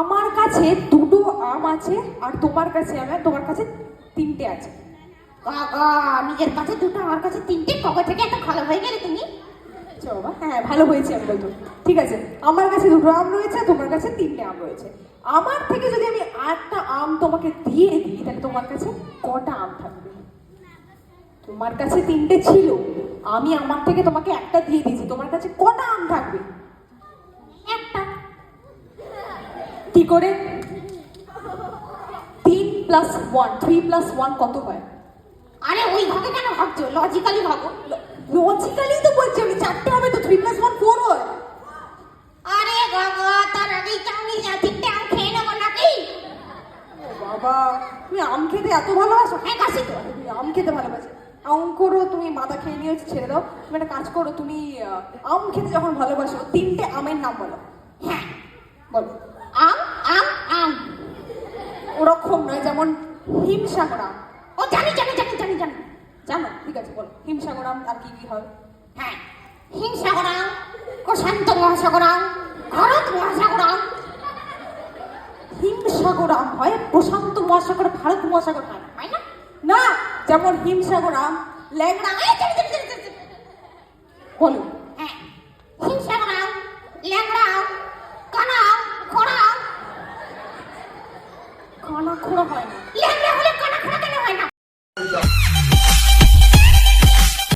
আমার কাছে দুটো আম আছে আর তোমার কাছে তোমার কাছে তিনটে আছে। নিজের কাছে দুটো আমার কাছে তিনটে, কবে থেকে এত ভালো হয়ে গেলে তুমি? আচ্ছা বাবা, হ্যাঁ ভালো হয়েছে আমি বলতো। ঠিক আছে, আমার কাছে দুটো আম রয়েছে, তোমার কাছে তিনটে আম রয়েছে। আমার থেকে যদি আমি একটা আম তোমাকে দিয়ে দিই তাহলে তোমার কাছে কটা আম থাকবে? তোমার কাছে তিনটে ছিল, আমি আমার থেকে তোমাকে একটা দিয়ে দিয়েছি, তোমার কাছে কটা আম থাকবে? একটা। কি করে? 3+1 কত হয়? আরে ওই ভাবে কেন ভাবছো? লজিক্যালি ভাবো। লজিক্যালি তো বলছি আমি, চারটে হবে তো 3+1 4 হয়। আরে বাবা, তার আগেই তো আমি তিনটে আম খেয়ে নেবো নাকি? ও বাবা, তুমি আম খেতে এত ভালোবাসো? হ্যাঁ, কাশি তো। তুমি আম খেতে ভালোবাসো, করো তুমি মাথা খেয়ে নিয়েছো, ছেড়ে দাও। তুমি একটা কাজ করো, তুমি আম খেতে যখন ভালোবাসো তিনটে আমের নাম বলো। হ্যাঁ বলো। আম আম আম। ওরকম নয়, যেমন হিমসাগর আম। ও জানি জানি জানি জানি জানি। জানো? ঠিক আছে বলো হিমসাগর আম আর কি কি হবে? হ্যাঁ, হিমসাগর আম, প্রশান্ত মহাসাগর আম, ভারত মহাসাগর আম। হিমসাগর আম হয়, প্রশান্ত মহাসাগর ভারত মহাসাগর হয় না? হয় না? না, যেমন হিমসাগর আম, ল্যাংড়া আম। এই জানি জানি জানি জানি। বলো। হ্যাঁ, হিমসাগর আম, ল্যাংড়া আম, কানা আম, খোড়া আম। কানা খোড়া হয় না।